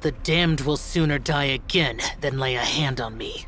The damned will sooner die again than lay a hand on me.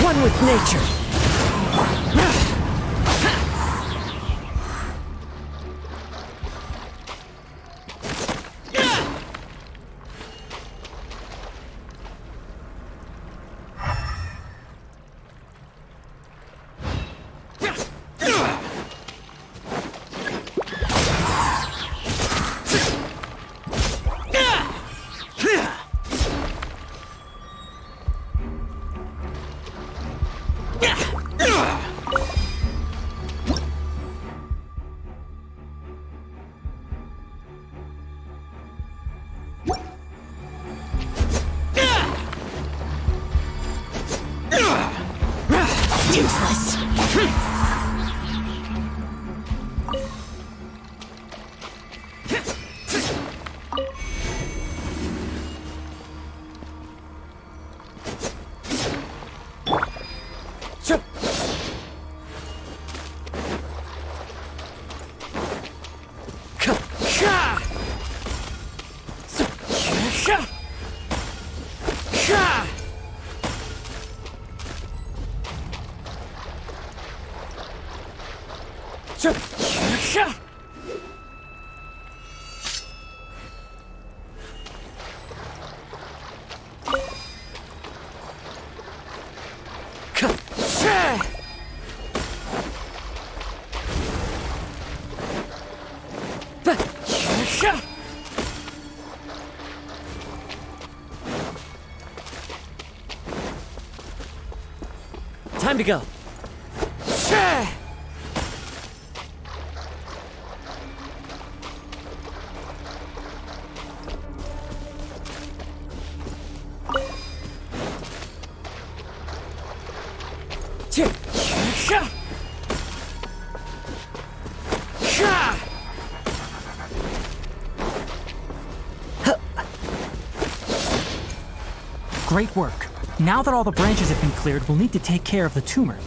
One with nature. Useless. Time to go. Great work. Now that all the branches have been cleared, we'll need to take care of the tumor.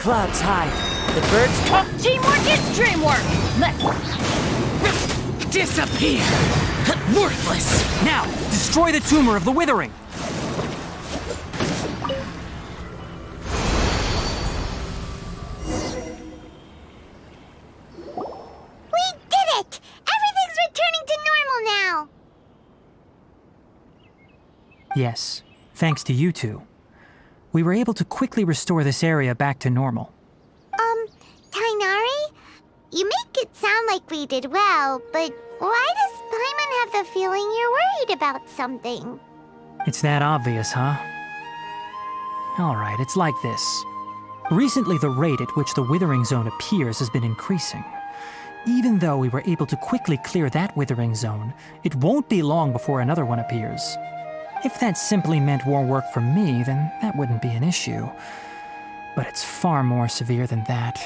Clouds high. The birds come. Teamwork is dreamwork. Let's Disappear! Worthless! Now, destroy the tumor of the withering! We did it! Everything's returning to Yes, thanks to you two. We were able to quickly restore this area back to normal. Tainari? You make it sound like we did well, but why does Paimon have the feeling you're worried about something? It's that obvious, huh? Alright, it's like this. Recently, the rate at which the Withering Zone appears has been increasing. Even though we were able to quickly clear that Withering Zone, it won't be long before another one appears. If that simply meant more work for me, then that wouldn't be an issue. But it's far more severe than that.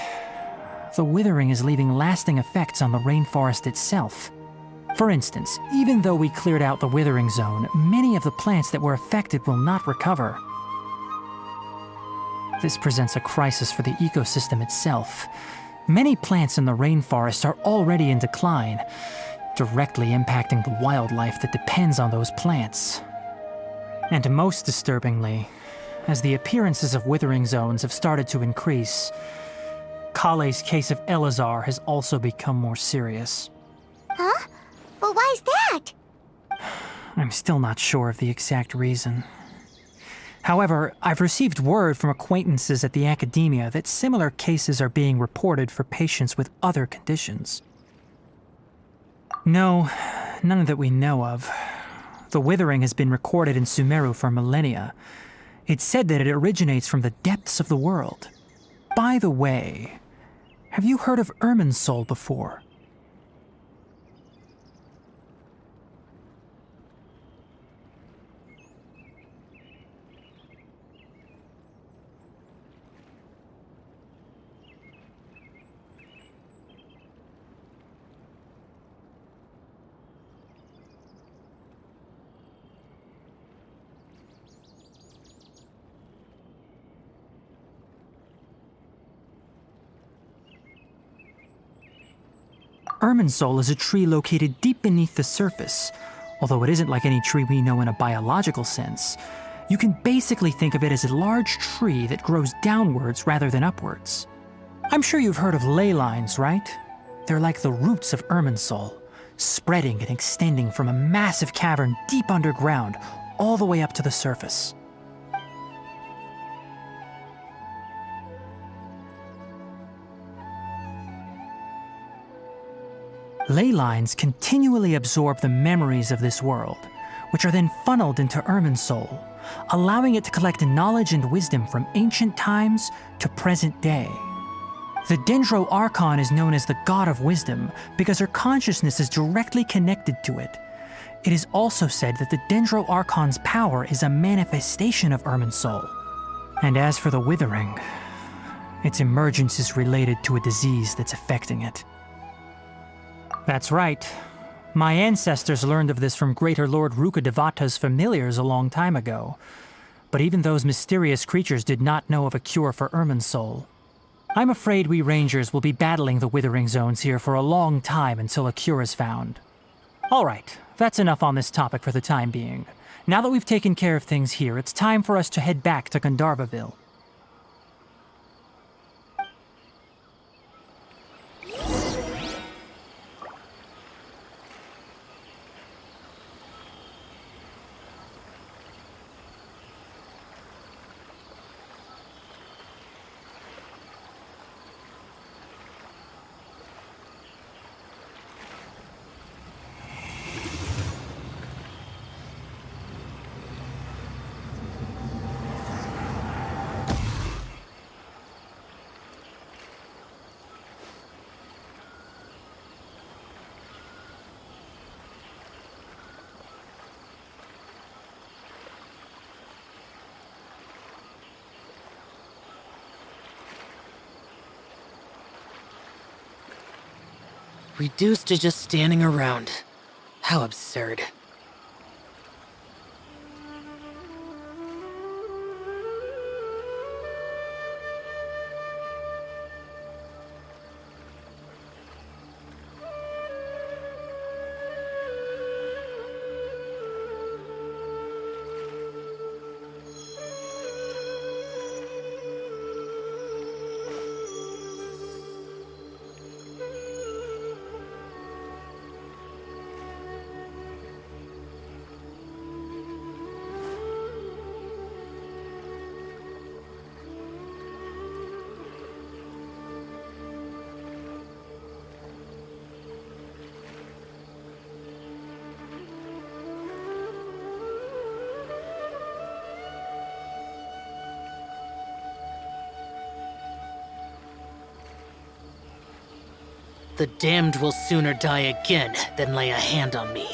The Withering is leaving lasting effects on the rainforest itself. For instance, even though we cleared out the Withering Zone, many of the plants that were affected will not recover. This presents a crisis for the ecosystem itself. Many plants in the rainforest are already in decline, directly impacting the wildlife that depends on those plants. And most disturbingly, as the appearances of Withering Zones have started to increase, Kale's case of Elazar has also become more serious. Huh? But why's that? I'm still not sure of the exact reason. However, I've received word from acquaintances at the academia that similar cases are being reported for patients with other conditions. No, none that we know of. The Withering has been recorded in Sumeru for millennia. It's said that it originates from the depths of the world. By the way, have you heard of Irminsul before? Irminsul is a tree located deep beneath the surface. Although it isn't like any tree we know in a biological sense, you can basically think of it as a large tree that grows downwards rather than upwards. I'm sure you've heard of ley lines, right? They're like the roots of Irminsul, spreading and extending from a massive cavern deep underground all the way up to the surface. Ley lines continually absorb the memories of this world, which are then funneled into Irminsul, allowing it to collect knowledge and wisdom from ancient times to present day. The Dendro Archon is known as the God of Wisdom because her consciousness is directly connected to it. It is also said that the Dendro Archon's power is a manifestation of Irminsul. And as for the Withering, its emergence is related to a disease that's affecting it. That's right. My ancestors learned of this from Greater Lord Rukadevata's familiars a long time ago. But even those mysterious creatures did not know of a cure for Irminsul. I'm afraid we Rangers will be battling the Withering Zones here for a long time until a cure is found. Alright, that's enough on this topic for the time being. Now that we've taken care of things here, it's time for us to head back to Gandharvaville. Reduced to just standing around. How absurd. The damned will sooner die again than lay a hand on me.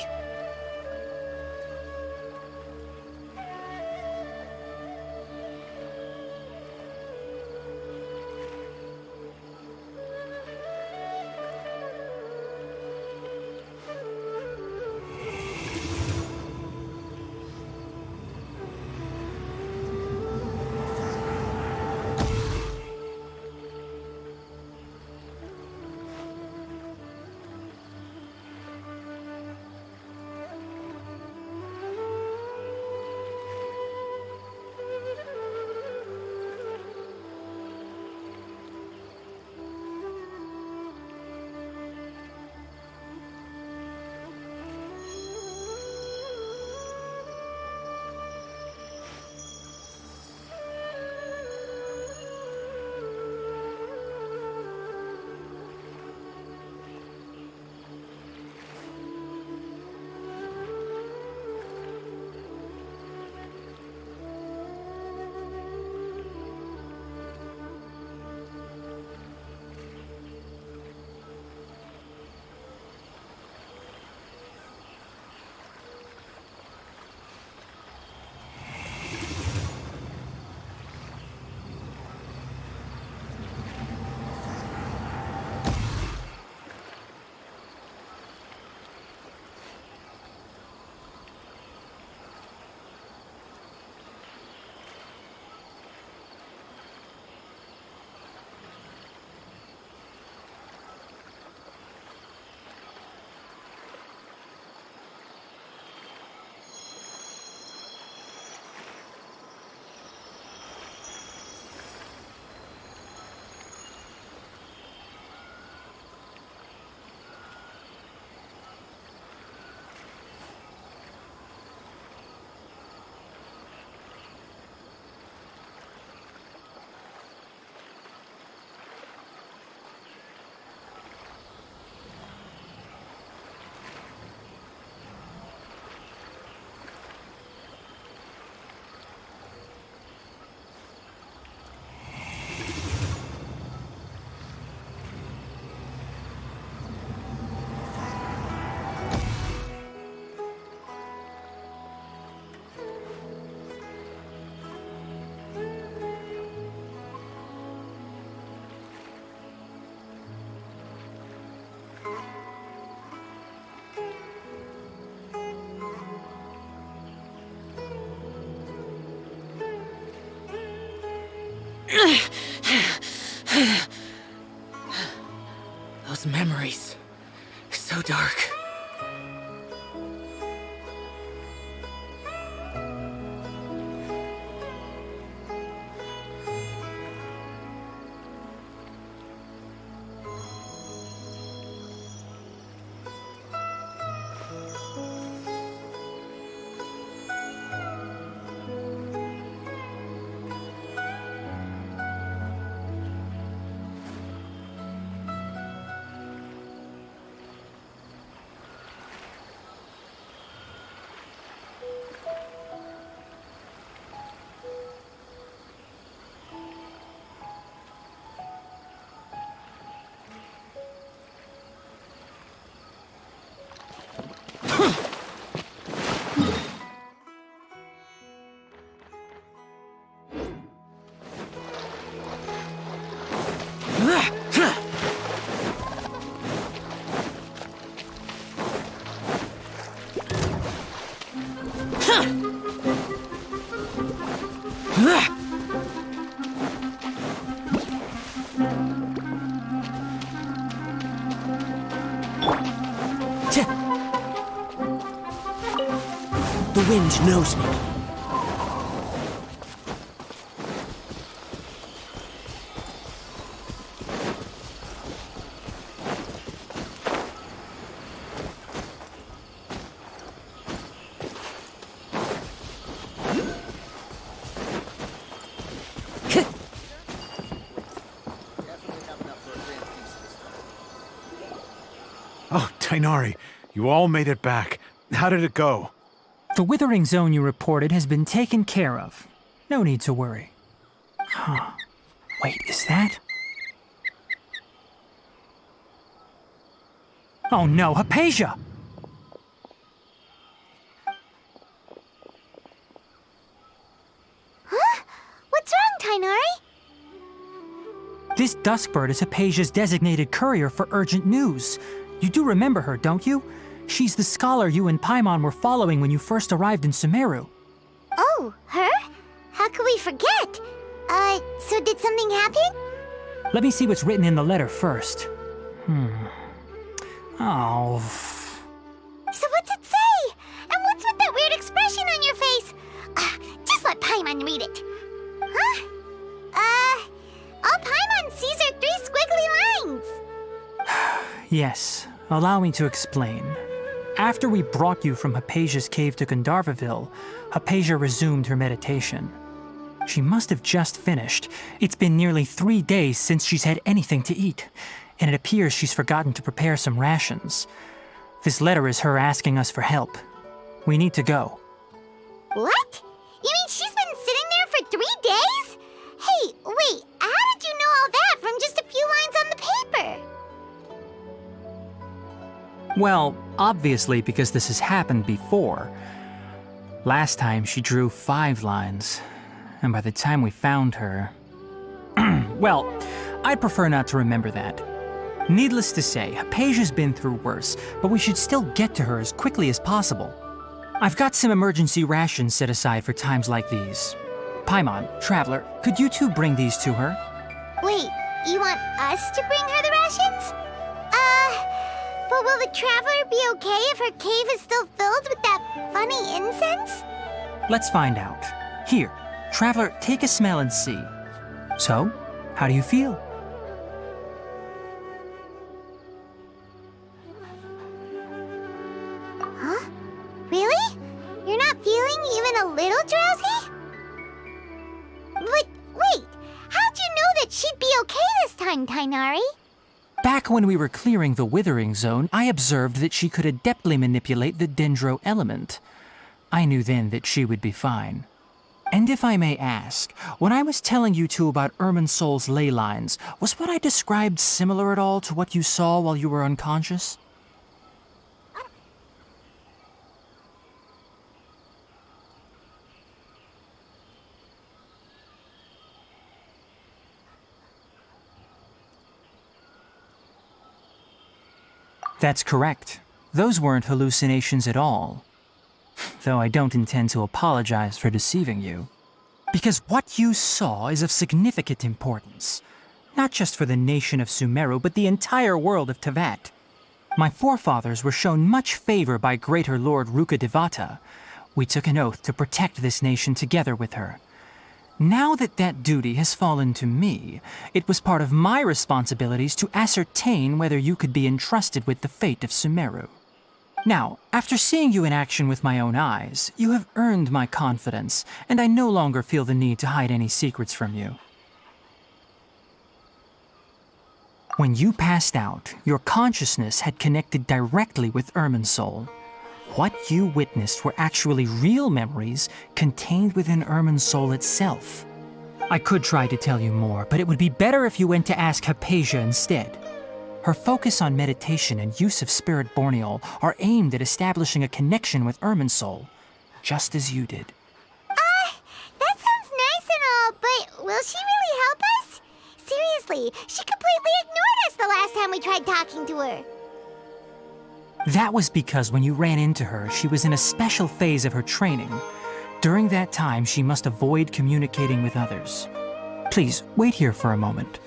Those memories. So dark. The wind knows me. Oh, Tainari, you all made it back. How did it go? The withering zone you reported has been taken care of. No need to worry. Huh. Wait, is that? Oh no, Hypatia! Huh? What's wrong, Tainari? This Duskbird is Hypatia's designated courier for urgent news. You do remember her, don't you? She's the scholar you and Paimon were following when you first arrived in Sumeru. Oh, her? How could we forget? So did something happen? Let me see what's written in the letter first. Oh. So what's it say? And what's with that weird expression on your face? Just let Paimon read it. Huh? All Paimon sees are 3 squiggly lines. Yes, allow me to explain. After we brought you from Hypatia's cave to Gandharvaville, Hypatia resumed her meditation. She must have just finished. It's been nearly 3 days since she's had anything to eat, and it appears she's forgotten to prepare some rations. This letter is her asking us for help. We need to go. What? You mean she's been sitting there for 3 days? Hey, wait, how did you know all that from just a few lines on the paper? Well, obviously because this has happened before. Last time she drew 5 lines, and by the time we found her... Well, I'd prefer not to remember that. Needless to say, Hypatia's been through worse, but we should still get to her as quickly as possible. I've got some emergency rations set aside for times like these. Paimon, Traveler, could you two bring these to her? Wait, you want us to bring her the rations? But will the Traveler be okay if her cave is still filled with that funny incense? Let's find out. Here, Traveler, take a smell and see. So, how do you feel? Huh? Really? You're not feeling even a little drowsy? But wait, how'd you know that she'd be okay this time, Tainari? Back when we were clearing the Withering Zone, I observed that she could adeptly manipulate the Dendro element. I knew then that she would be fine. And if I may ask, when I was telling you two about Irminsul's ley lines, was what I described similar at all to what you saw while you were unconscious? That's correct. Those weren't hallucinations at all. Though I don't intend to apologize for deceiving you. Because what you saw is of significant importance. Not just for the nation of Sumeru, but the entire world of Tevat. My forefathers were shown much favor by Greater Lord Rukkhadevata. We took an oath to protect this nation together with her. Now that that duty has fallen to me, it was part of my responsibilities to ascertain whether you could be entrusted with the fate of Sumeru. Now, after seeing you in action with my own eyes, you have earned my confidence, and I no longer feel the need to hide any secrets from you. When you passed out, your consciousness had connected directly with Irminsul. What you witnessed were actually real memories contained within Irminsul itself. I could try to tell you more, but it would be better if you went to ask Hypatia instead. Her focus on meditation and use of Spirit Borneol are aimed at establishing a connection with Irminsul, just as you did. That sounds nice and all, but will she really help us? Seriously, she completely ignored us the last time we tried talking to her. That was because when you ran into her, she was in a special phase of her training. During that time, she must avoid communicating with others. Please, wait here for a moment.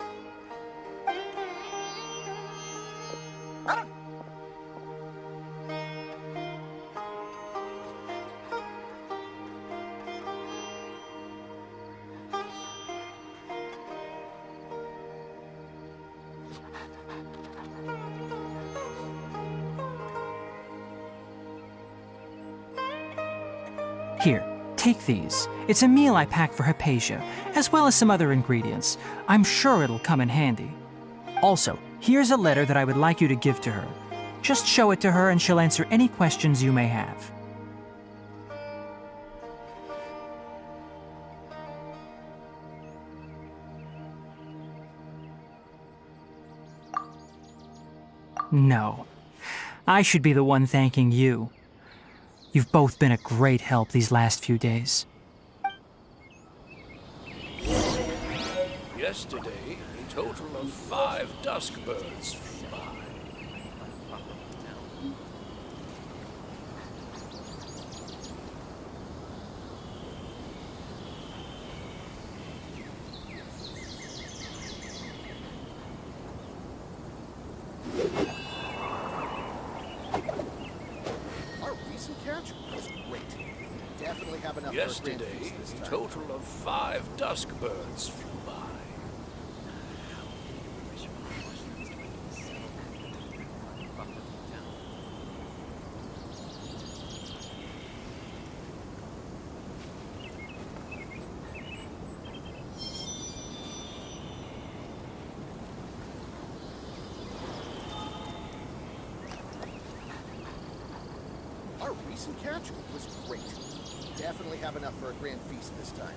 Here, take these. It's a meal I packed for Hypatia, as well as some other ingredients. I'm sure it'll come in handy. Also, here's a letter that I would like you to give to her. Just show it to her and she'll answer any questions you may have. No. I should be the one thanking you. You've both been a great help these last few days. Yesterday, a total of 5 dusk birds flew by. Our recent catch was great. Definitely have enough for a grand Yesterday, feast this a time. total of 5 dusk birds flew by. Our recent catch was great. Definitely have enough for a grand feast this time.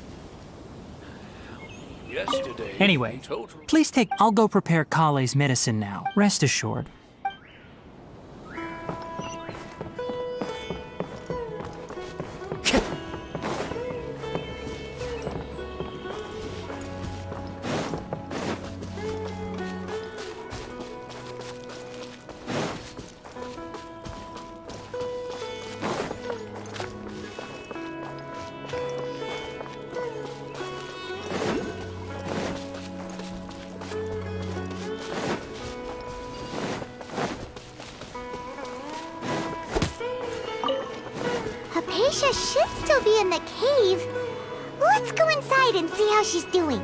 Yesterday, Anyway, a total... please take. I'll go prepare Kale's medicine now. Rest assured. Hypatia should still be in the cave. Let's go inside and see how she's doing.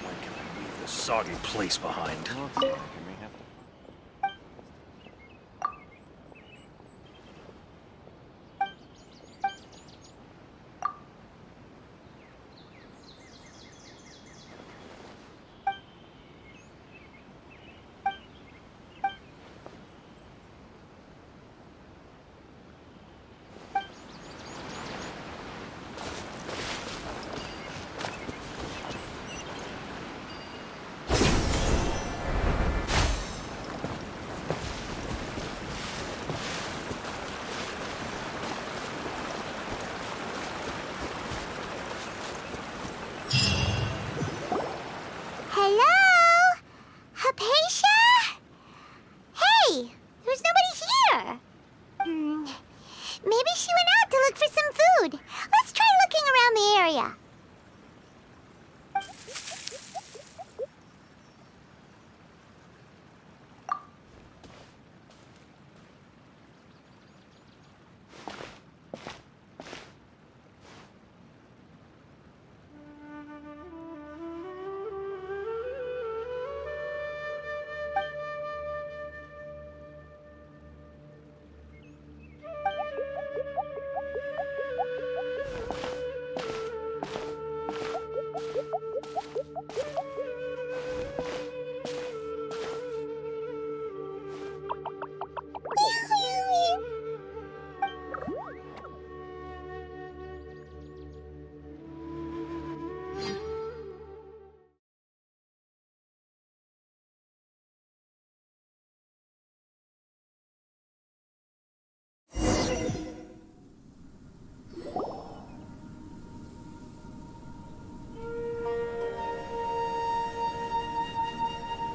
When can I leave this soggy place behind? Hello? Hypatia? Hey, there's nobody here. Maybe she went out to look for some food. Let's try looking around the area.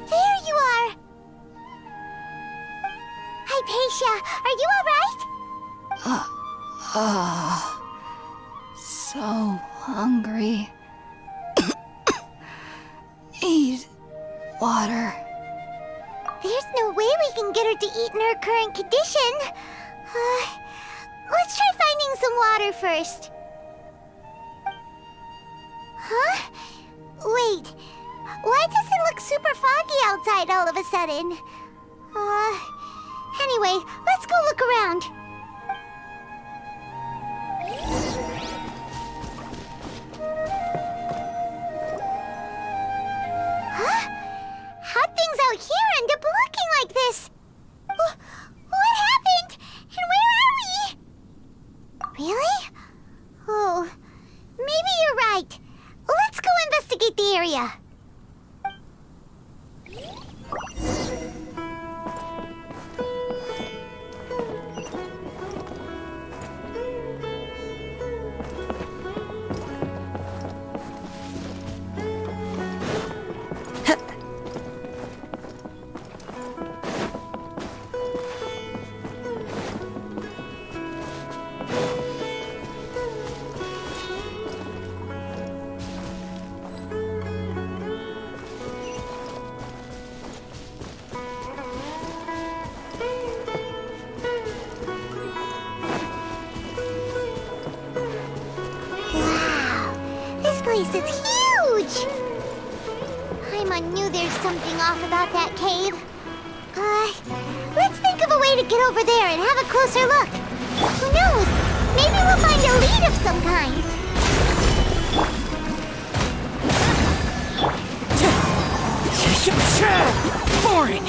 There you are! Hypatia, are you alright? So hungry. Need water. There's no way we can get her to eat in her current condition. Let's try finding some water first. Huh? Wait. Why does it look super foggy outside all of a sudden? Anyway, let's go look around. Huh? How'd things out here end up looking like this? What happened? And where are we? Really? Oh, maybe you're right. Let's go investigate the area. This place is huge! Paimon knew there's something off about that cave. Let's think of a way to get over there and have a closer look. Who knows? Maybe we'll find a lead of some kind. Boring!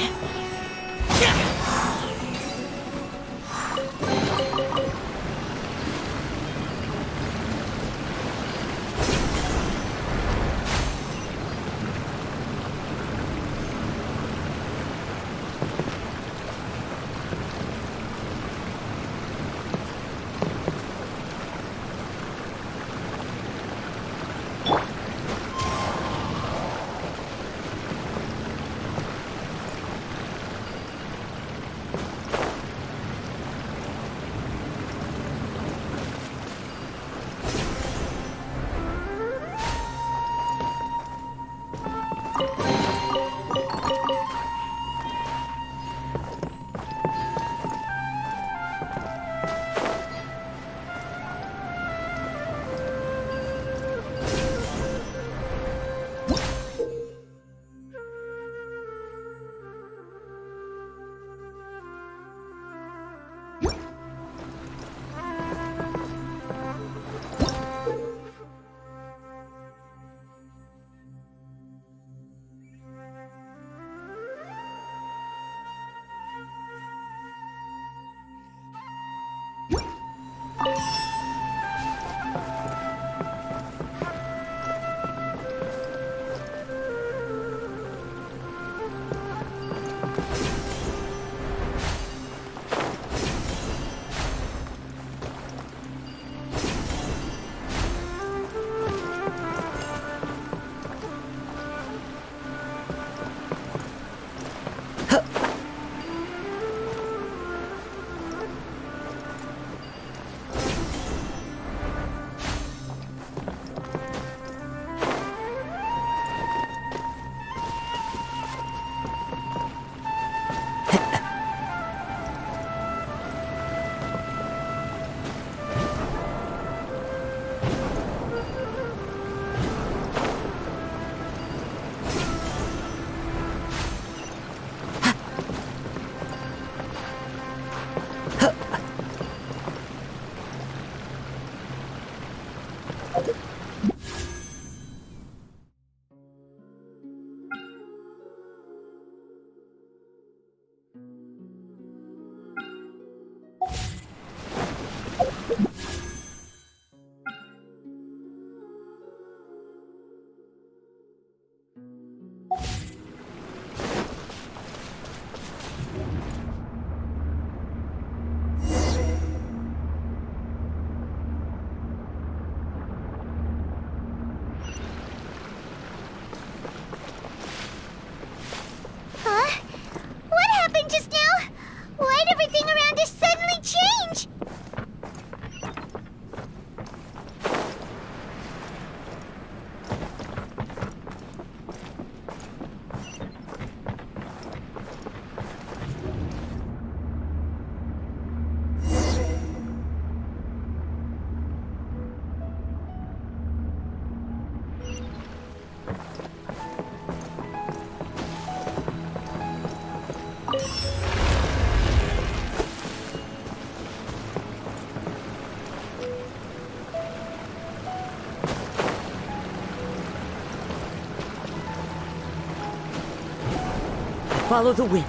Follow the wind.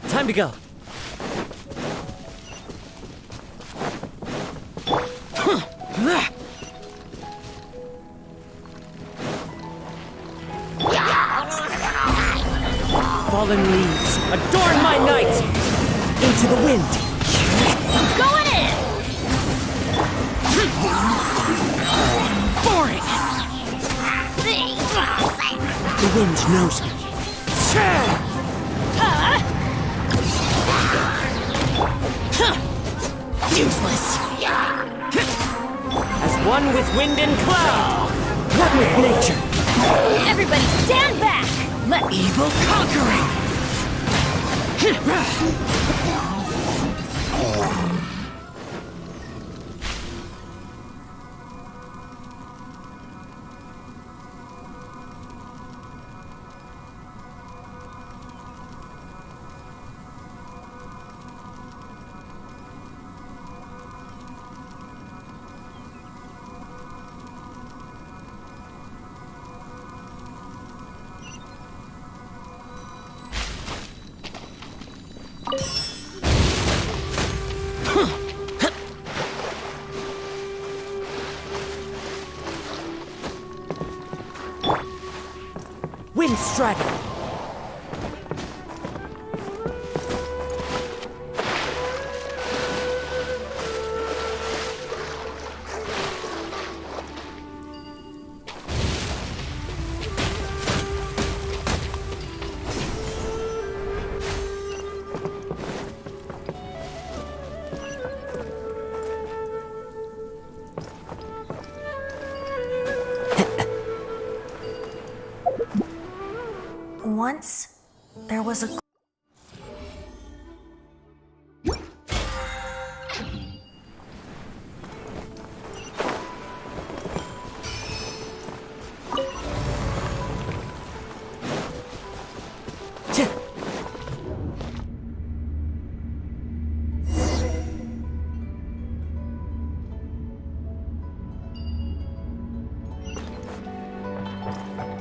Time to go. Fallen leaves, adorn my night! Into the wind! Going in! Boring! The wind knows me. Useless! As one with wind and cloud! One with nature! Everybody stand back! Let evil conquering! Wind strider! Once, there was a...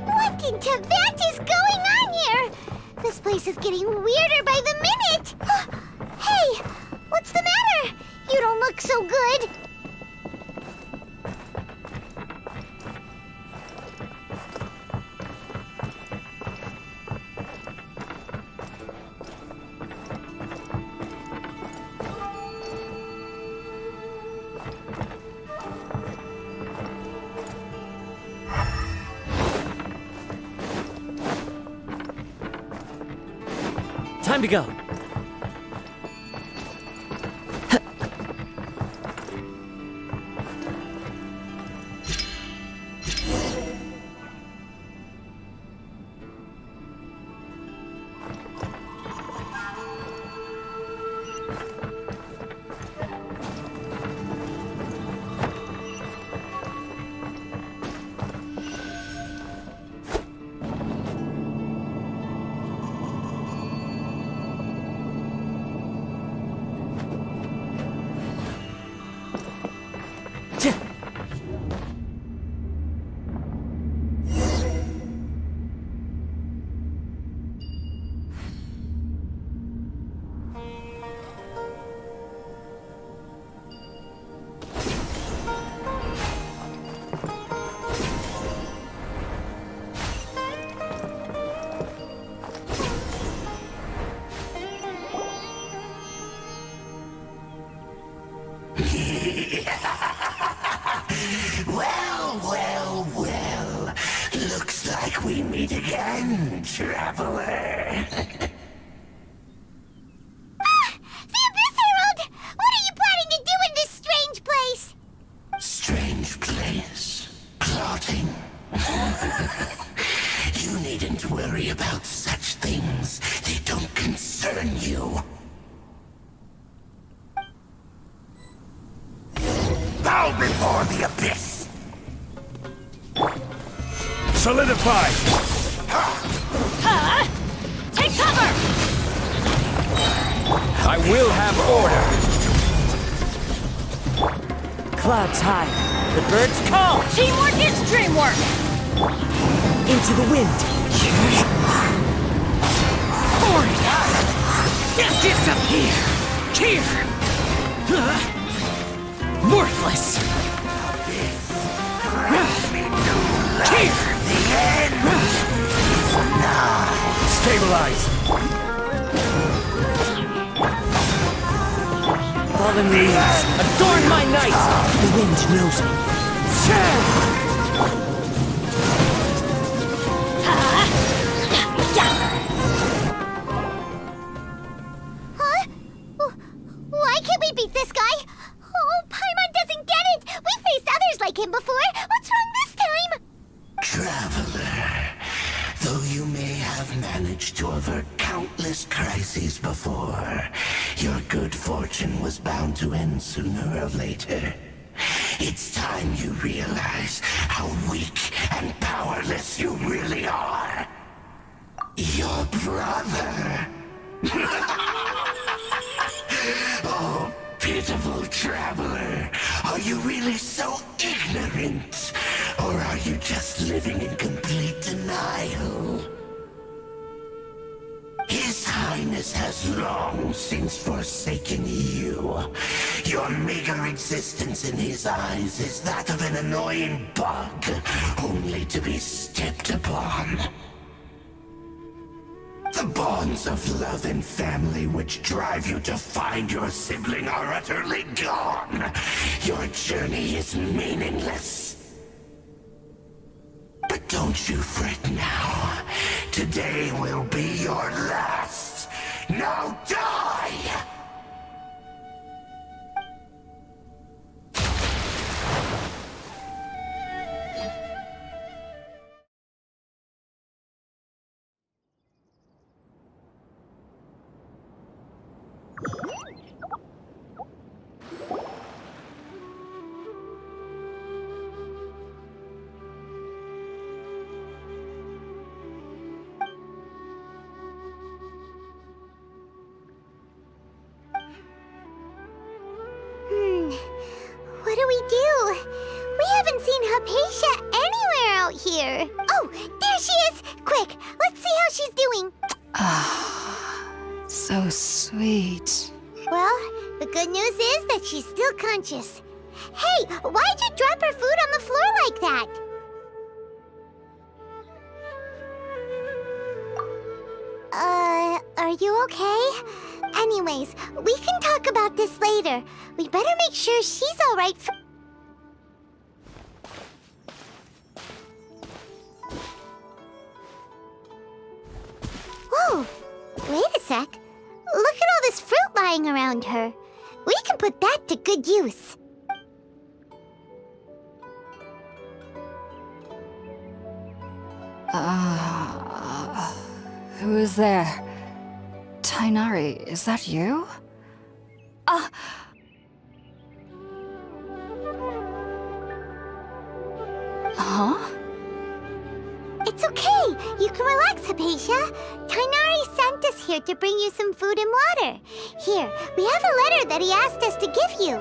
What in Tibet is going on here? This place is getting weirder by the minute! Hey! What's the matter? You don't look so good! Time to go. Looks like we meet again, traveler. The Abyss Herald! What are you planning to do in this strange place? Strange place. Plotting. You needn't worry about such things. They don't concern you. Bow before the Abyss! Solidify! Take cover! I will have order. Clouds high. The birds call. Teamwork is dreamwork. Into the wind. Disappear! Here! Worthless! Here! Stabilize. Fallen leaves. Adorn my night. The wind knows me. Huh? Why can't we beat this guy? Oh, Paimon doesn't get it! We faced others like him before! What's wrong this time? Traveler, though you may have managed to avert countless crises before, your good fortune was bound to end sooner or later. It's time you realize how weak and powerless you really are. Your brother. Oh, pitiful traveler. Are you really so ignorant? Or are you just living in complete denial? His Highness has long since forsaken you. Your meager existence in his eyes is that of an annoying bug, only to be stepped upon. The bonds of love and family which drive you to find your sibling are utterly gone. Your journey is meaningless. But don't you fret now. Today will be your last. Now die! What do we do? We haven't seen Hypatia anywhere out here. Oh, there she is! Quick, let's see how she's doing. So sweet. Well, the good news is that she's still conscious. Hey, why'd you drop her food on the floor like that? Are you okay? Anyways, we can talk about this later. We better make sure she's alright for— Whoa! Wait a sec. Look at all this fruit lying around her. We can put that to good use. Who is there? Tainari, is that you? Huh? It's okay. You can relax, Hypatia. Tainari sent us here to bring you some food and water. Here, we have a letter that he asked us to give you.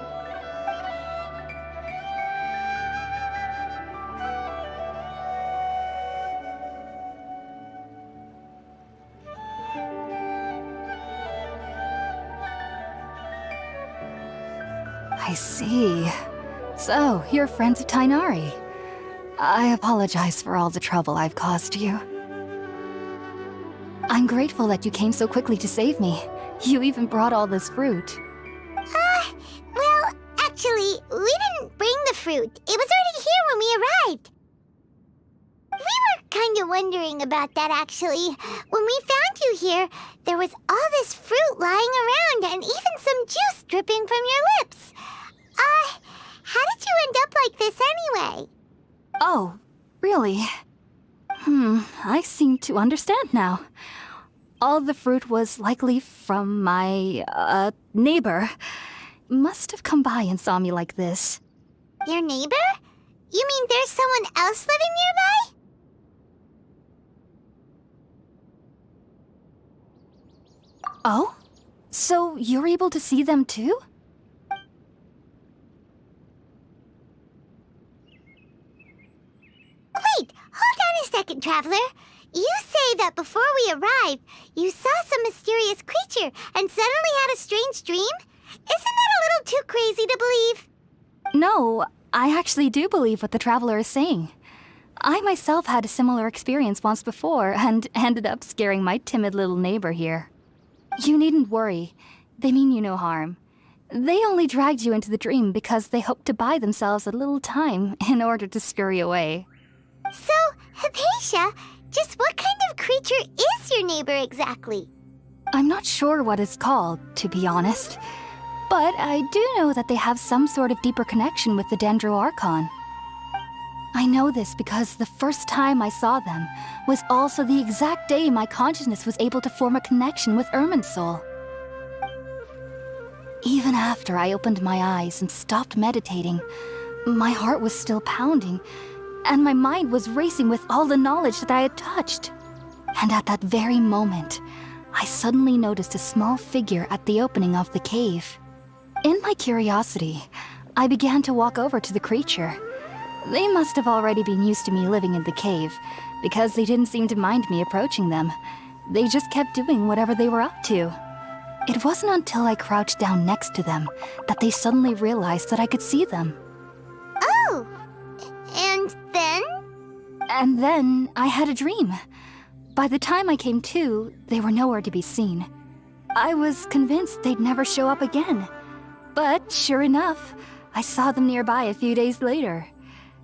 I see. So, you're friends of Tainari. I apologize for all the trouble I've caused you. I'm grateful that you came so quickly to save me. You even brought all this fruit. Well, actually, we didn't bring the fruit. It was already here when we arrived. We were kinda wondering about that, actually. When we found you here, there was all this fruit lying around and even some juice dripping from your lips. How did you end up like this anyway? Oh, really? I seem to understand now. All the fruit was likely from my, neighbor. Must have come by and saw me like this. Your neighbor? You mean there's someone else living nearby? Oh? So you're able to see them too? Wait, hold on a second, Traveler. You say that before we arrived, you saw some mysterious creature and suddenly had a strange dream? Isn't that a little too crazy to believe? No, I actually do believe what the Traveler is saying. I myself had a similar experience once before and ended up scaring my timid little neighbor here. You needn't worry. They mean you no harm. They only dragged you into the dream because they hoped to buy themselves a little time in order to scurry away. So, Hypatia, just what kind of creature is your neighbor exactly? I'm not sure what it's called, to be honest. But I do know that they have some sort of deeper connection with the Dendro Archon. I know this because the first time I saw them was also the exact day my consciousness was able to form a connection with Irminsul. Even after I opened my eyes and stopped meditating, my heart was still pounding, and my mind was racing with all the knowledge that I had touched. And at that very moment, I suddenly noticed a small figure at the opening of the cave. In my curiosity, I began to walk over to the creature. They must have already been used to me living in the cave, because they didn't seem to mind me approaching them. They just kept doing whatever they were up to. It wasn't until I crouched down next to them that they suddenly realized that I could see them. Oh! And then? And then I had a dream. By the time I came to, they were nowhere to be seen. I was convinced they'd never show up again. But sure enough, I saw them nearby a few days later.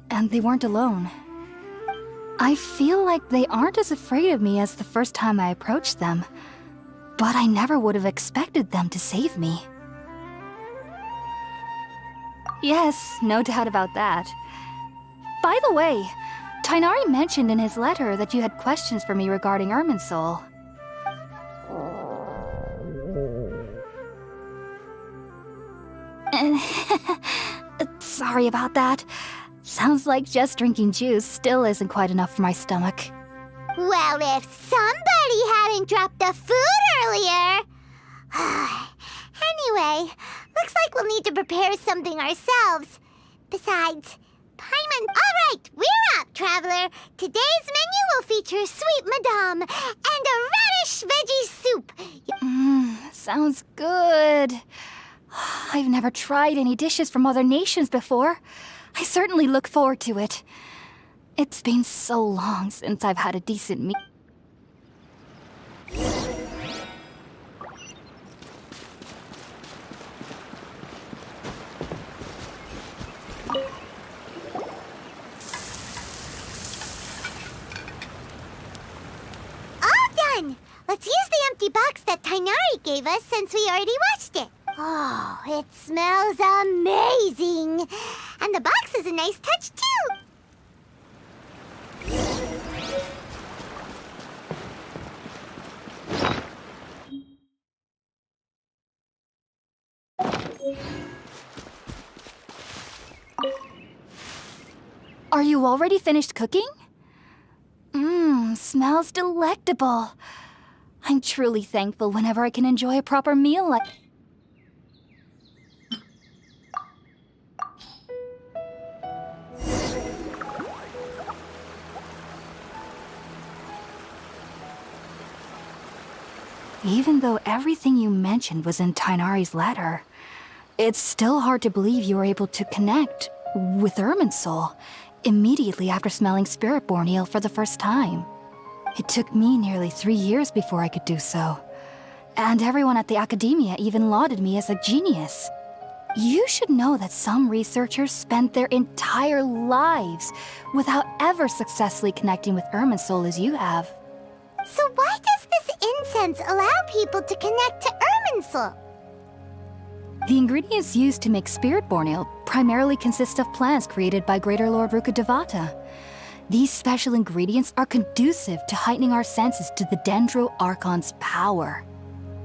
And they weren't alone. I feel like they aren't as afraid of me as the first time I approached them. But I never would have expected them to save me. Yes, no doubt about that. By the way, Tighnari mentioned in his letter that you had questions for me regarding Irminsul. Sorry about that. Sounds like just drinking juice still isn't quite enough for my stomach. Well, if somebody hadn't dropped the food earlier... Anyway, looks like we'll need to prepare something ourselves. Besides, Paimon... Alright, we're up, Traveler. Today's menu will feature sweet madame and a radish veggie soup. Sounds good. I've never tried any dishes from other nations before. I certainly look forward to it. It's been so long since I've had a decent meal. All done! Let's use the empty box that Tighnari gave us since we already washed it. Oh, it smells amazing! And the box is a nice touch, too! Are you already finished cooking? Smells delectable. I'm truly thankful whenever I can enjoy a proper meal like... Even though everything you mentioned was in Tighnari's letter, it's still hard to believe you were able to connect with Irminsul immediately after smelling Spiritborn eel for the first time. It took me nearly 3 years before I could do so. And everyone at the Academia even lauded me as a genius. You should know that some researchers spend their entire lives without ever successfully connecting with Irminsul as you have. So why does this incense allow people to connect to Irminsul? The ingredients used to make Spirit-Born Ale primarily consist of plants created by Greater Lord Rukkhadevata. These special ingredients are conducive to heightening our senses to the Dendro Archon's power.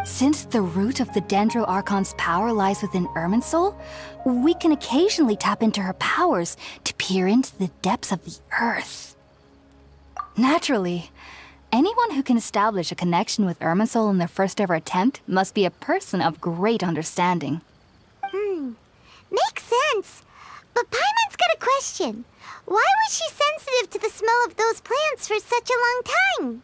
Since the root of the Dendro Archon's power lies within Irminsul, we can occasionally tap into her powers to peer into the depths of the earth. Naturally, anyone who can establish a connection with Irminsul in their first ever attempt must be a person of great understanding. Makes sense. But Paimon's got a question. Why was she sensitive to the smell of those plants for such a long time?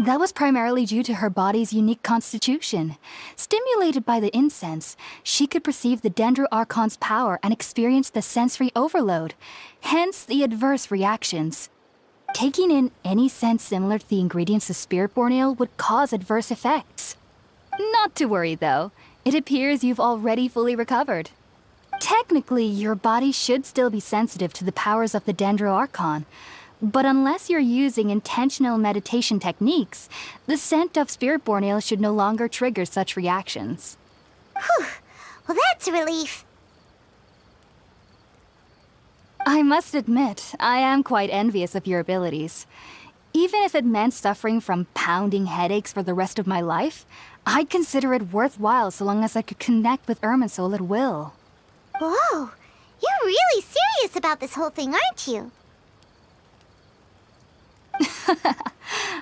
That was primarily due to her body's unique constitution. Stimulated by the incense, she could perceive the Dendro Archon's power and experience the sensory overload, hence the adverse reactions. Taking in any scent similar to the ingredients of Spirit-Born Ale would cause adverse effects. Not to worry though, it appears you've already fully recovered. Technically, your body should still be sensitive to the powers of the Dendro Archon, but unless you're using intentional meditation techniques, the scent of Spirit-Born Ale should no longer trigger such reactions. Whew. Well, that's a relief. I must admit, I am quite envious of your abilities. Even if it meant suffering from pounding headaches for the rest of my life, I'd consider it worthwhile so long as I could connect with Irminsul at will. Whoa, you're really serious about this whole thing, aren't you?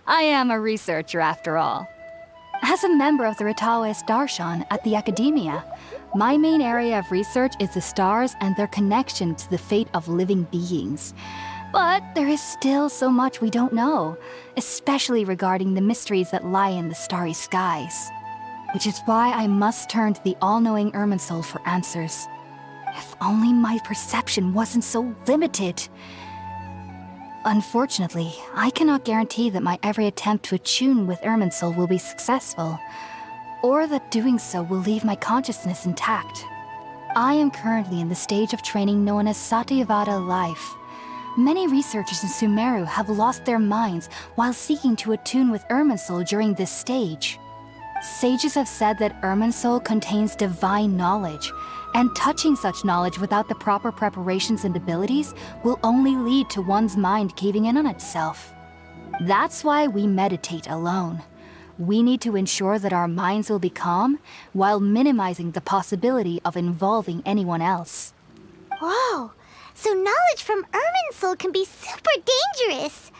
I am a researcher after all. As a member of the Ritawe Darshan at the Academia, my main area of research is the stars and their connection to the fate of living beings. But there is still so much we don't know, especially regarding the mysteries that lie in the starry skies. Which is why I must turn to the all-knowing Irminsul for answers. If only my perception wasn't so limited. Unfortunately, I cannot guarantee that my every attempt to attune with Irminsul will be successful, or that doing so will leave my consciousness intact. I am currently in the stage of training known as Satyavada life. Many researchers in Sumeru have lost their minds while seeking to attune with Irminsul during this stage. Sages have said that Irminsul contains divine knowledge, and touching such knowledge without the proper preparations and abilities will only lead to one's mind caving in on itself. That's why we meditate alone. We need to ensure that our minds will be calm while minimizing the possibility of involving anyone else. Whoa, so knowledge from Irminsul can be super dangerous.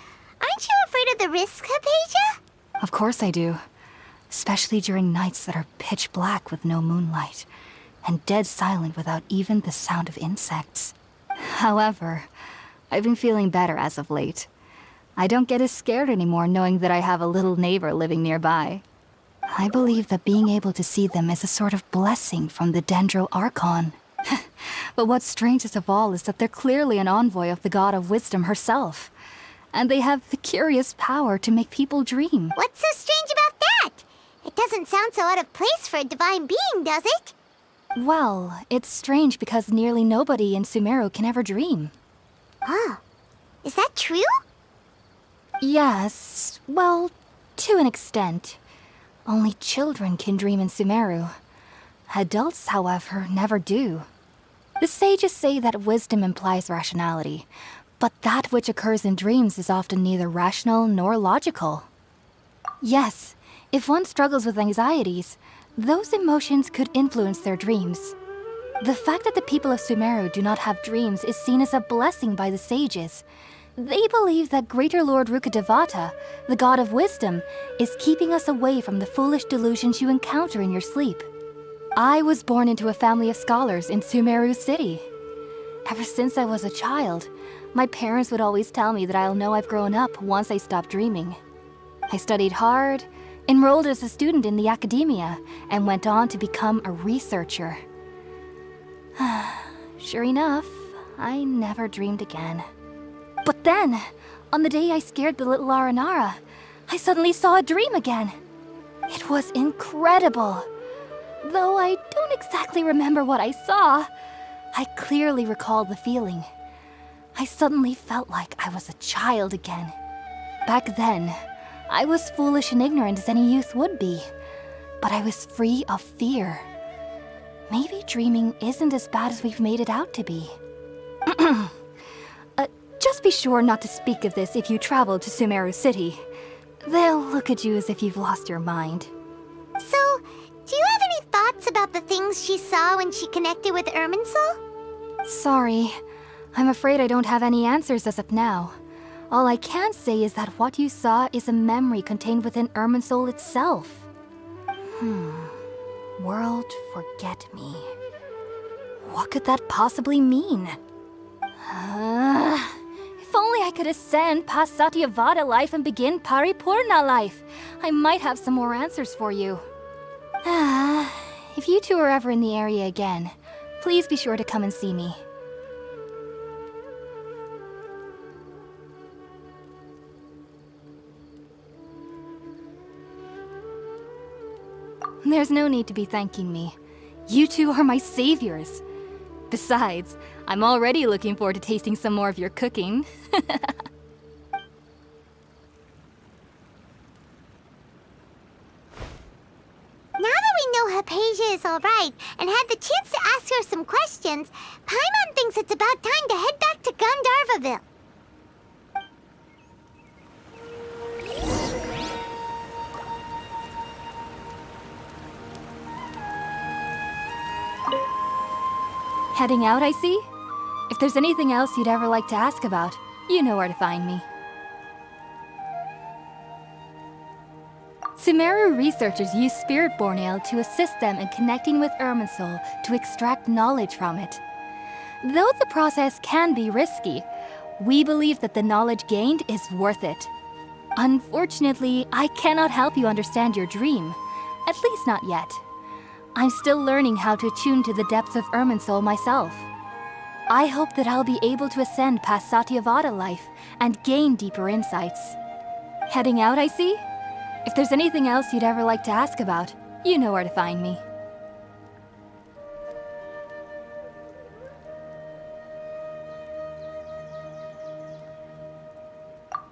Aren't you afraid of the risks, Hypatia? Of course I do. Especially during nights that are pitch black with no moonlight, and dead silent without even the sound of insects. However, I've been feeling better as of late. I don't get as scared anymore knowing that I have a little neighbor living nearby. I believe that being able to see them is a sort of blessing from the Dendro Archon. But what's strangest of all is that they're clearly an envoy of the God of Wisdom herself. And they have the curious power to make people dream. What's so strange about that? It doesn't sound so out of place for a divine being, does it? Well, it's strange because nearly nobody in Sumeru can ever dream. Huh. Is that true? Yes, well, to an extent. Only children can dream in Sumeru. Adults, however, never do. The sages say that wisdom implies rationality, but that which occurs in dreams is often neither rational nor logical. Yes, if one struggles with anxieties, those emotions could influence their dreams. The fact that the people of Sumeru do not have dreams is seen as a blessing by the sages. They believe that Greater Lord Rukkhadevata, the God of Wisdom, is keeping us away from the foolish delusions you encounter in your sleep. I was born into a family of scholars in Sumeru City. Ever since I was a child, my parents would always tell me that I'll know I've grown up once I stop dreaming. I studied hard, enrolled as a student in the academia, and went on to become a researcher. Sure enough, I never dreamed again. But then, on the day I scared the little Aranara, I suddenly saw a dream again. It was incredible. Though I don't exactly remember what I saw, I clearly recall the feeling. I suddenly felt like I was a child again. Back then, I was foolish and ignorant as any youth would be, but I was free of fear. Maybe dreaming isn't as bad as we've made it out to be. Just be sure not to speak of this if you travel to Sumeru City. They'll look at you as if you've lost your mind. So, do you have any thoughts about the things she saw when she connected with Irminsul? Sorry. I'm afraid I don't have any answers as of now. All I can say is that what you saw is a memory contained within Irminsul itself. World forget me. What could that possibly mean? If only I could ascend past Satyavada life and begin Paripurna life. I might have some more answers for you. If you two are ever in the area again, please be sure to come and see me. There's no need to be thanking me. You two are my saviors. Besides, I'm already looking forward to tasting some more of your cooking. Now that we know Hypatia is alright and had the chance to ask her some questions, Paimon thinks it's about time to head back to Gandharvaville. Heading out, I see? If there's anything else you'd ever like to ask about, you know where to find me. Sumeru researchers use Spiritborn Ale to assist them in connecting with Irminsul to extract knowledge from it. Though the process can be risky, we believe that the knowledge gained is worth it. Unfortunately, I cannot help you understand your dream. At least not yet. I'm still learning how to attune to the depths of Irminsul myself. I hope that I'll be able to ascend past Satyavada life and gain deeper insights. Heading out, I see? If there's anything else you'd ever like to ask about, you know where to find me.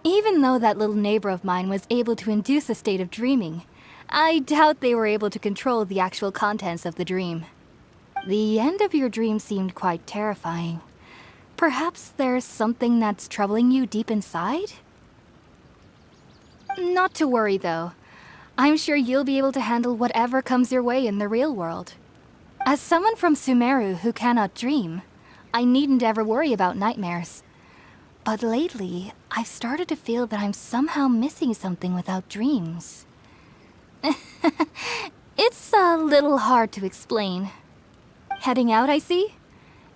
Even though that little neighbor of mine was able to induce a state of dreaming, I doubt they were able to control the actual contents of the dream. The end of your dream seemed quite terrifying. Perhaps there's something that's troubling you deep inside? Not to worry, though. I'm sure you'll be able to handle whatever comes your way in the real world. As someone from Sumeru who cannot dream, I needn't ever worry about nightmares. But lately, I've started to feel that I'm somehow missing something without dreams. It's a little hard to explain. Heading out, I see?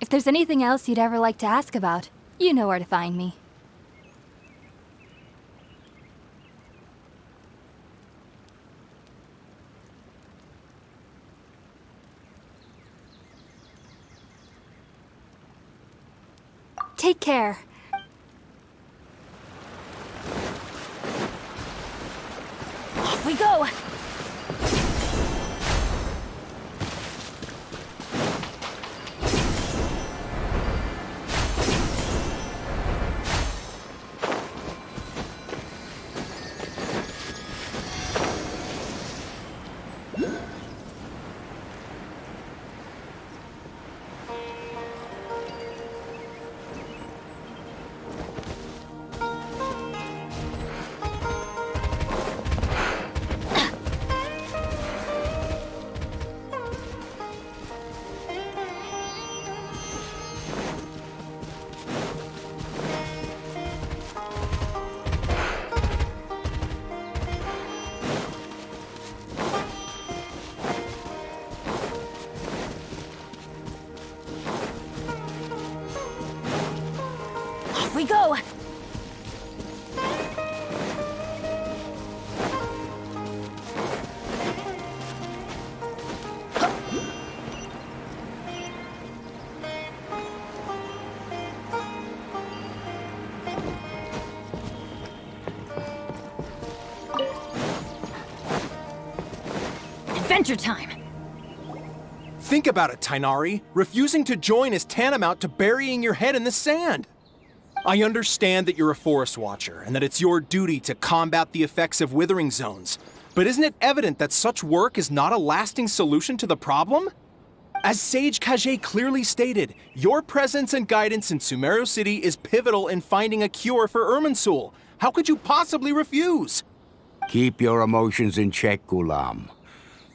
If there's anything else you'd ever like to ask about, you know where to find me. Take care. Off we go! We go! Adventure time! Think about it, Tainari. Refusing to join is tantamount to burying your head in the sand. I understand that you're a forest watcher and that it's your duty to combat the effects of withering zones. But isn't it evident that such work is not a lasting solution to the problem? As Sage Kage clearly stated, your presence and guidance in Sumeru City is pivotal in finding a cure for Irminsul. How could you possibly refuse? Keep your emotions in check, Gulam.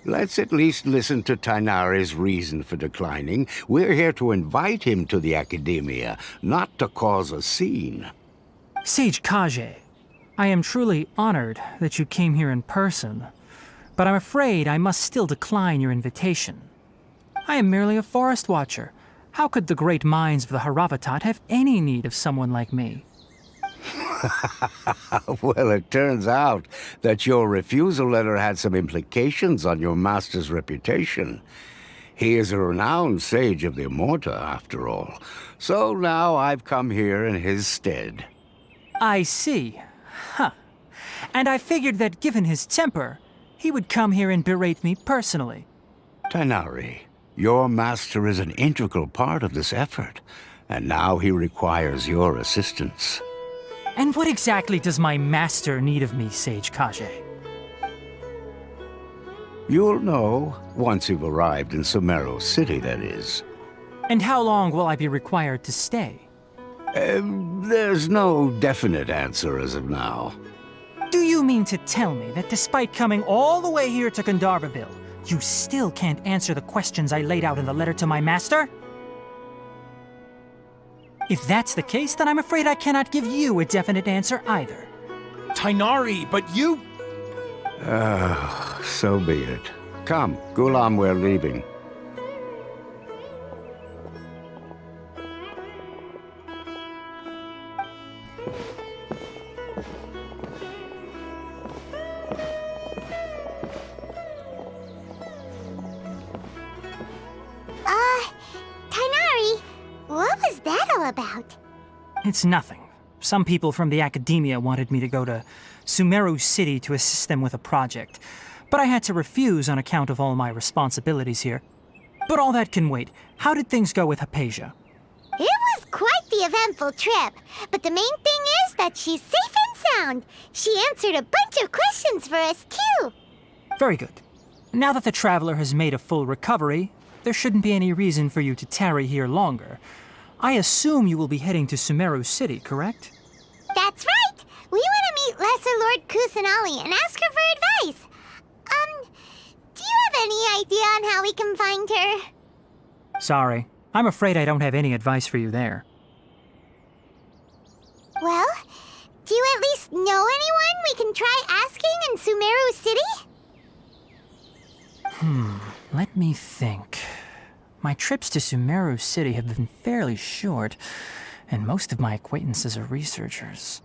Let's at least listen to Tainari's reason for declining. We're here to invite him to the Academia, not to cause a scene. Sage Kage, I am truly honored that you came here in person, but I'm afraid I must still decline your invitation. I am merely a forest watcher. How could the great minds of the Haravatat have any need of someone like me? Well, it turns out that your refusal letter had some implications on your master's reputation. He is a renowned sage of the Immorta, after all. So now I've come here in his stead. I see. Huh. And I figured that given his temper, he would come here and berate me personally. Tainari, your master is an integral part of this effort, and now he requires your assistance. And what exactly does my master need of me, Sage Kage? You'll know, once you've arrived in Sumeru City, that is. And how long will I be required to stay? There's no definite answer as of now. Do you mean to tell me that despite coming all the way here to Gandharvaville, you still can't answer the questions I laid out in the letter to my master? If that's the case, then I'm afraid I cannot give you a definite answer either. Tainari, but you... So be it. Come, Gulam, we're leaving. Tainari, what was that all about? It's nothing. Some people from the Academia wanted me to go to Sumeru City to assist them with a project, but I had to refuse on account of all my responsibilities here. But all that can wait. How did things go with Hypatia? It was quite the eventful trip, but the main thing is that she's safe and sound. She answered a bunch of questions for us, too. Very good. Now that the traveler has made a full recovery, there shouldn't be any reason for you to tarry here longer. I assume you will be heading to Sumeru City, correct? That's right! We want to meet Lesser Lord Kusanali and ask her for advice. Do you have any idea on how we can find her? Sorry. I'm afraid I don't have any advice for you there. Well, do you at least know anyone we can try asking in Sumeru City? Let me think. My trips to Sumeru City have been fairly short, and most of my acquaintances are researchers.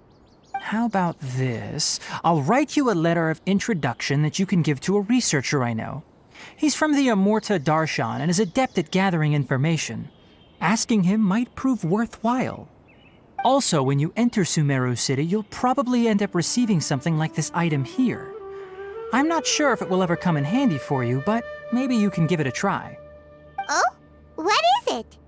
How about this? I'll write you a letter of introduction that you can give to a researcher I know. He's from the Immorta Darshan and is adept at gathering information. Asking him might prove worthwhile. Also, when you enter Sumeru City, you'll probably end up receiving something like this item here. I'm not sure if it will ever come in handy for you, but maybe you can give it a try. Oh? What is it?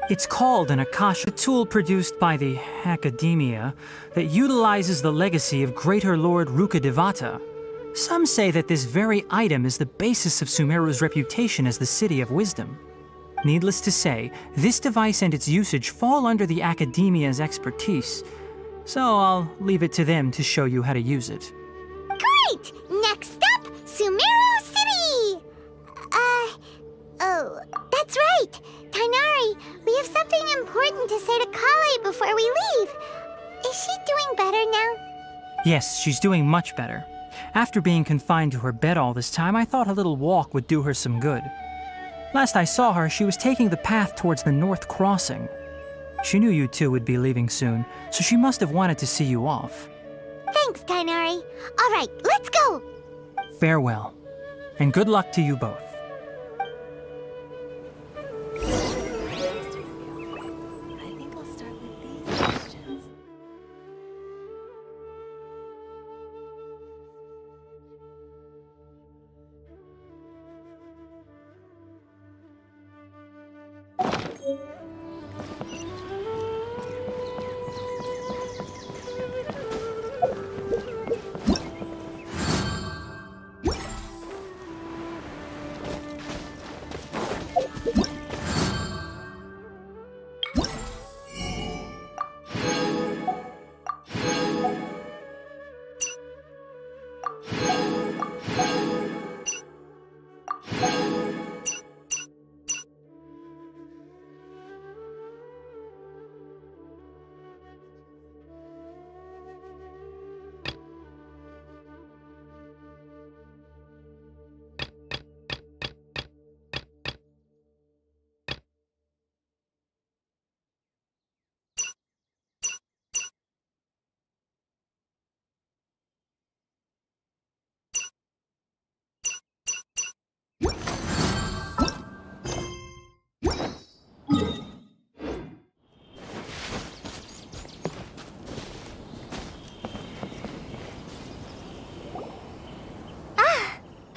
It's called an Akasha, tool produced by the Academia that utilizes the legacy of Greater Lord Rukadevata. Some say that this very item is the basis of Sumeru's reputation as the City of Wisdom. Needless to say, this device and its usage fall under the Academia's expertise, so I'll leave it to them to show you how to use it. Great! Next up, Sumeru City! Oh, that's right! Tainari, we have something important to say to Kale before we leave. Is she doing better now? Yes, she's doing much better. After being confined to her bed all this time, I thought a little walk would do her some good. Last I saw her, she was taking the path towards the North Crossing. She knew you two would be leaving soon, so she must have wanted to see you off. Thanks, Tainari. All right, let's go! Farewell, and good luck to you both. I think I'll start with these questions.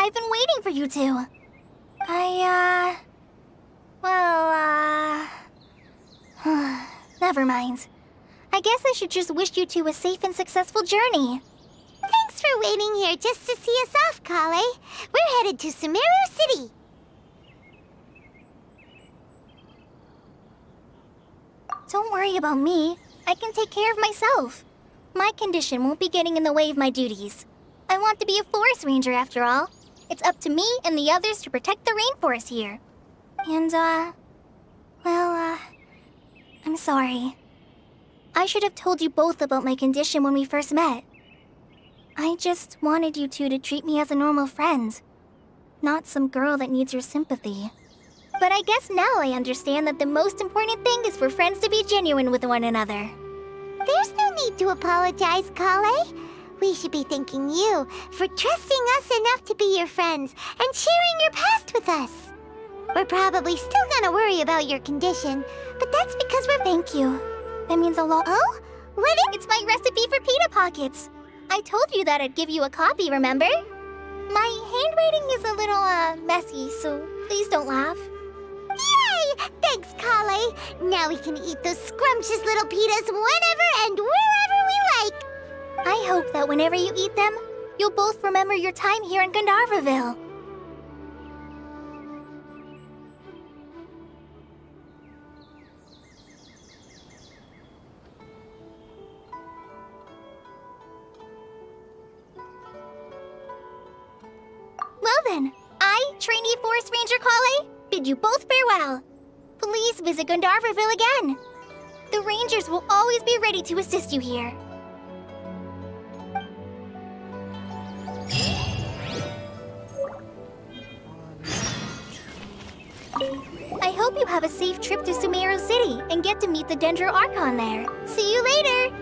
I've been waiting for you two. Never mind. I guess I should just wish you two a safe and successful journey. Thanks for waiting here just to see us off, Kale. We're headed to Sumeru City. Don't worry about me. I can take care of myself. My condition won't be getting in the way of my duties. I want to be a forest ranger after all. It's up to me and the others to protect the rainforest here. And, I'm sorry. I should have told you both about my condition when we first met. I just wanted you two to treat me as a normal friend, not some girl that needs your sympathy. But I guess now I understand that the most important thing is for friends to be genuine with one another. There's no need to apologize, Kale. We should be thanking you for trusting us enough to be your friends and sharing your past with us. We're probably still gonna worry about your condition, but that's because we're— Thank you. That means a lot. Oh? What is— It's my recipe for pita pockets. I told you that I'd give you a copy, remember? My handwriting is a little, messy, so please don't laugh. Yay! Thanks, Kale. Now we can eat those scrumptious little pitas whenever and wherever we like. I hope that whenever you eat them, you'll both remember your time here in Gandharvaville. Well then, I, trainee Forest Ranger Kale, bid you both farewell. Please visit Gandharvaville again. The Rangers will always be ready to assist you here. I hope you have a safe trip to Sumeru City and get to meet the Dendro Archon there. See you later!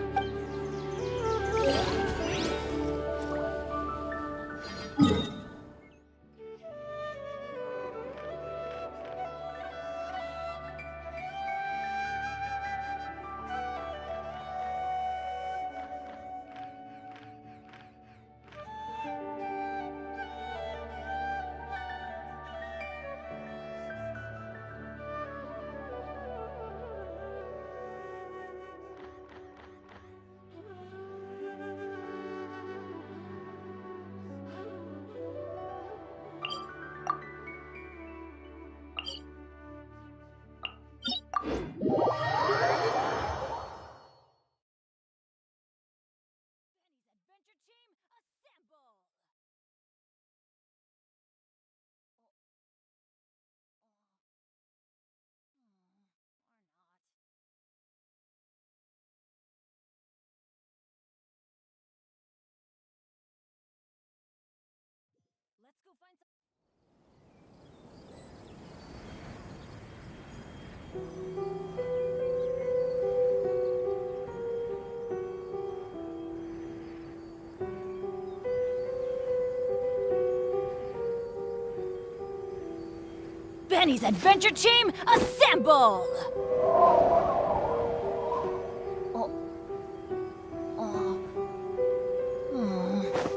Benny's Adventure Team, assemble!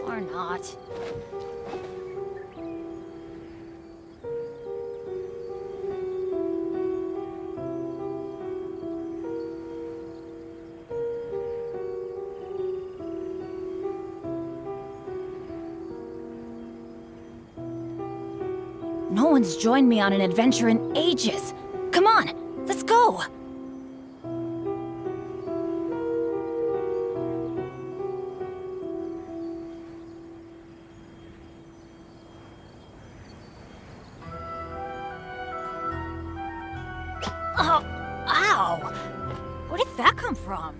Or not. No one's joined me on an adventure in ages. Come on, let's go! Oh, ow! Where did that come from?